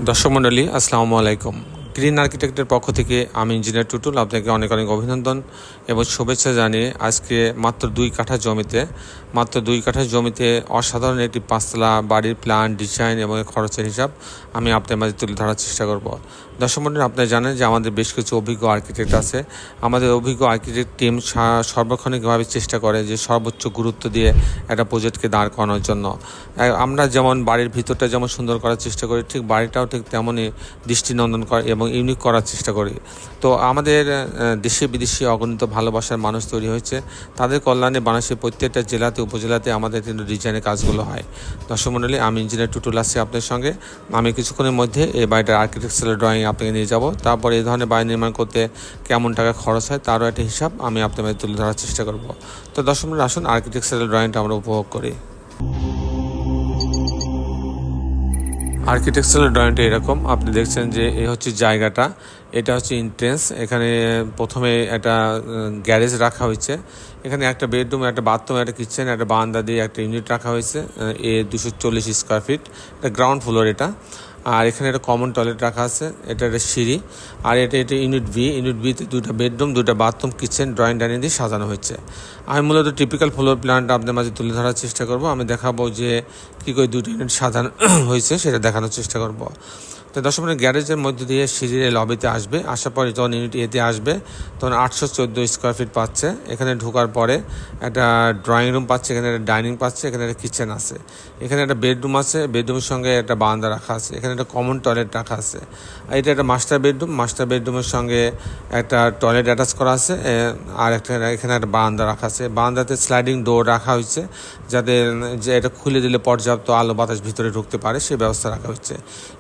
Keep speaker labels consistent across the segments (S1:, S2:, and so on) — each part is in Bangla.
S1: দর্শক মণ্ডলী আসসালামু আলাইকুম। গ্রিন আর্কিটেক্টের পক্ষ থেকে আমি ইঞ্জিনিয়ার টুটুল আপনাকে অনেক অনেক অভিনন্দন এবং শুভেচ্ছা জানিয়ে আজকে মাত্র 2 কাঠা জমিতে অসাধারণ একটি 5 তলা বাড়ির প্ল্যান, ডিজাইন এবং খরচের হিসাব আমি আপনার মাঝে তুলে ধরার চেষ্টা করব। দর্শক মণ্ডলী, আপনারা জানেন যে আমাদের বেশ কিছু অভিজ্ঞ আর্কিটেক্ট আছে। আমাদের অভিজ্ঞ আর্কিটেক্ট টিম সর্বক্ষণিকভাবে চেষ্টা করে যে সর্বোচ্চ গুরুত্ব দিয়ে একটা প্রজেক্টকে দাঁড় করানোর জন্য। আমরা যেমন বাড়ির ভিতরটা যেমন সুন্দর করার চেষ্টা করি, ঠিক বাড়িটাও ঠিক তেমনই দৃষ্টিনন্দন করে এবং ইউনিক করার চেষ্টা করি। তো আমাদের দেশে বিদেশি অগণিত ভালোবাসার মানুষ তৈরি হয়েছে, তাদের কল্যাণে বাংলাদেশের প্রত্যেকটা জেলাতে উপজেলাতে আমাদের কিন্তু ডিজাইনের কাজগুলো হয়। দর্শক মণ্ডলী, আমি ইঞ্জিনিয়ার টুটুল আছি আপনার সঙ্গে। আমি কিছুক্ষণের মধ্যে এই বাড়িটার আর্কিটেকচারাল ড্রয়িং আপনাকে নিয়ে যাব। তারপর এই ধরনের বাড়ি নির্মাণ করতে কেমন টাকা খরচ হয় তারও একটা হিসাব আমি আপনার মাঝে তুলে ধরার চেষ্টা করব। তো দর্শক মণ্ডলী, আসুন আর্কিটেকচারাল ড্রয়িংটা আমরা উপভোগ করি। আর্কিটেকচারাল ড্রয়িংটা এরকম, আপনি দেখছেন যে এই হচ্ছে জায়গাটা, এটা হচ্ছে এন্ট্রেন্স। এখানে প্রথমে একটা গ্যারেজ রাখা হয়েছে, এখানে একটা বেডরুম, একটা বাথরুম, একটা কিচেন, একটা বারান্দা দিয়ে একটা ইউনিট রাখা হয়েছে। 240 স্কোয়ার ফিট, এটা গ্রাউন্ড ফ্লোর এটা। আর এখানে একটা কমন টয়লেট রাখা আছে, এটা একটা সিঁড়ি। আর এটা ইউনিট বিতে 2টা বেডরুম, 2টা বাথরুম, কিচেন, ড্রয়িং ডাইনিং দিয়ে সাজানো হয়েছে। আমি মূলত টিপিক্যাল ফ্লোর প্ল্যানটা আপনাদের মাঝে তুলে ধরার চেষ্টা করব। আমি দেখাবো যে কী করে 2টা ইউনিট সাজানো হয়েছে সেটা দেখানোর চেষ্টা করব। তো দর্শক মণ্ডলী, গ্যারেজের মধ্যে দিয়ে সিঁড়ির লবিতে আসবে, আসার পরে যখন ইউনিট এতে আসবে তখন 814 স্কোয়ার ফিট পাচ্ছে। এখানে ঢোকার পরে একটা ড্রয়িং রুম পাচ্ছে, এখানে একটা ডাইনিং পাচ্ছে, এখানে একটা কিচেন আছে, এখানে একটা বেডরুম আছে, বেডরুমের সঙ্গে একটা বারান্দা রাখা আছে, এখানে একটা কমন টয়লেট রাখা আছে। এটা একটা মাস্টার বেডরুমের সঙ্গে একটা টয়লেট অ্যাটাচ করা আছে। আর এখানে একটা বারান্দা রাখা আছে, বারান্দাতে স্লাইডিং ডোর রাখা হয়েছে যাতে এটা খুলে দিলে পর্যাপ্ত আলো বাতাস ভিতরে ঢুকতে পারে সে ব্যবস্থা রাখা হচ্ছে।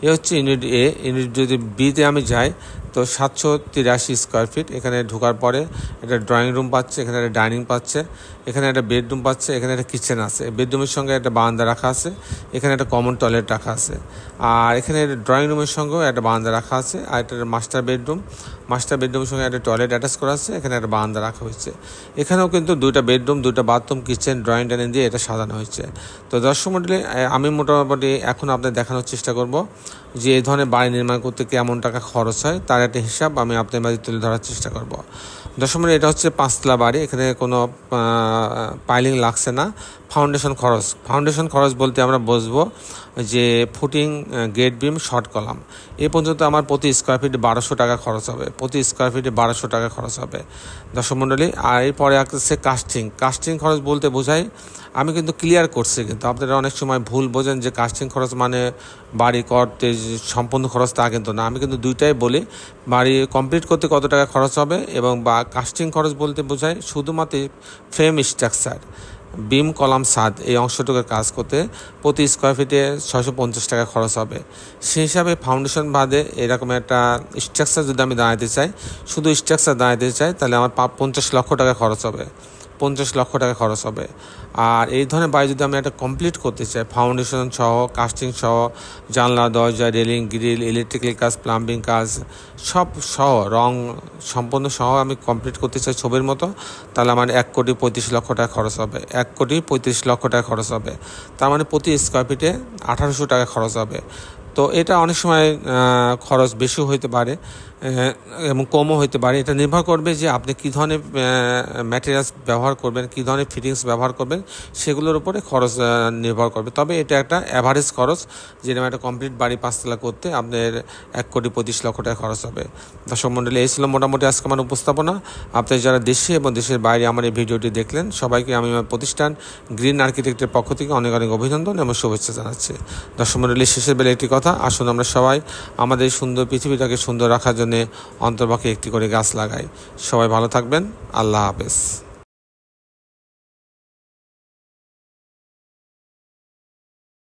S1: এ হচ্ছে ইউনিট এ। ইউনিট যদি বিতে আমি যাই তো 783 স্কোয়ার ফিট। এখানে ঢোকার পরে একটা ড্রয়িং রুম পাচ্ছে, এখানে একটা ডাইনিং পাচ্ছে, এখানে একটা বেডরুম পাচ্ছে, এখানে একটা কিচেন আছে, বেডরুমের সঙ্গে একটা বারান্দা রাখা আছে, এখানে একটা কমন টয়লেট রাখা আছে। আর এখানে ড্রয়িং রুমের সঙ্গেও একটা বারান্দা রাখা আছে। আর একটা মাস্টার বেডরুমের সঙ্গে একটা টয়লেট অ্যাটাচ করা আছে, এখানে একটা বারান্দা রাখা হয়েছে। এখানেও কিন্তু 2টা বেডরুম, 2টা বাথরুম, কিচেন, ড্রয়িং ডাইনিং দিয়ে এটা সাজানো হয়েছে। তো দর্শক মণ্ডলী, আমি মোটামুটি এখন আপনাদের দেখানোর চেষ্টা করব যে এই ধরনের বাড়ি নির্মাণ করতে কেমন টাকা খরচ হয় তার একটা হিসাব আমি আপনাদের মাঝে তুলে ধরার চেষ্টা করব। দর্শক মণ্ডলী, এটা হচ্ছে 5 তলা বাড়ি, এখানে কোনো পাইলিং লাগছে না। ফাউন্ডেশন খরচ বলতে আমরা বুঝবো যে ফুটিং, গেট বিম, শর্ট কলাম, এ পর্যন্ত আমার প্রতি স্কোয়ার ফিটে 1200 টাকা খরচ হবে। দর্শক মণ্ডলী, আর এরপরে আসছে কাস্টিং খরচ বলতে বোঝায়, আমি কিন্তু ক্লিয়ার করছি, কিন্তু আপনারা অনেক সময় ভুল বোঝেন যে কাস্টিং খরচ মানে বাড়ি করতে সম্পূর্ণ খরচ তা কিন্তু না। আমি কিন্তু দুইটাই বলি, বাড়ি কমপ্লিট করতে কত টাকা খরচ হবে এবং বা কাস্টিং খরচ বলতে বোঝায় শুধুমাত্র ফ্রেম স্ট্রাকচার, বিম, কলাম, ছাদ এই অংশটুকুর কাজ করতে প্রতি স্কোয়ার ফিটে 650 টাকা খরচ হবে। সেই হিসাবে ফাউন্ডেশন বাদে এরকম একটা স্ট্রাকচার যদি আমি দাঁড়াতে চাই, শুধু স্ট্রাকচার দাঁড়াতে চাই, তাহলে আমার 50 লক্ষ টাকা খরচ হবে। আর এই ধরনের বাড়ি যদি আমি একটা কমপ্লিট করতে চাই, ফাউন্ডেশন সহ, কাস্টিং সহ, জানলা, দরজা, রেলিং, গ্রিল, ইলেকট্রিক্যাল কাজ, প্লাম্বিং কাজ সব সহ, রং সম্পূর্ণ সহ আমি কমপ্লিট করতে চাই ছবির মতো, তাহলে আমার 1,35,00,000 টাকা খরচ হবে। 1,35,00,000 টাকা খরচ হবে, তার মানে প্রতি স্কোয়ার ফিটে 1800 টাকা খরচ হবে। তো এটা অনেক সময় খরচ বেশিও হইতে পারে এবং কমও হইতে পারে। এটা নির্ভর করবে যে আপনি কী ধরনের ম্যাটেরিয়ালস ব্যবহার করবেন, কী ধরনের ফিটিংস ব্যবহার করবেন, সেগুলোর উপরে খরচ নির্ভর করবে। তবে এটা একটা অ্যাভারেজ খরচ, যেরকম একটা কমপ্লিট বাড়ি 5 তলা করতে আপনার 1,25,00,000 টাকা খরচ হবে। দর্শক মণ্ডলী, এই ছিল মোটামুটি আজকে আমার উপস্থাপনা। আপনি যারা দেশে এবং দেশের বাইরে আমার এই ভিডিওটি দেখলেন, সবাইকে আমি আমার প্রতিষ্ঠান গ্রিন আর্কিটেক্টের পক্ষ থেকে অনেক অনেক অভিনন্দন এবং শুভেচ্ছা জানাচ্ছি। দর্শক মণ্ডলী, শেষের বেলা একটি কথা, আসুন আমরা সবাই আমাদের সুন্দর পৃথিবীটাকে সুন্দর রাখার জন্য অন্তর্পক্ষে একটি করে গাছ লাগাই। সবাই ভালো থাকবেন। আল্লাহ হাফেজ।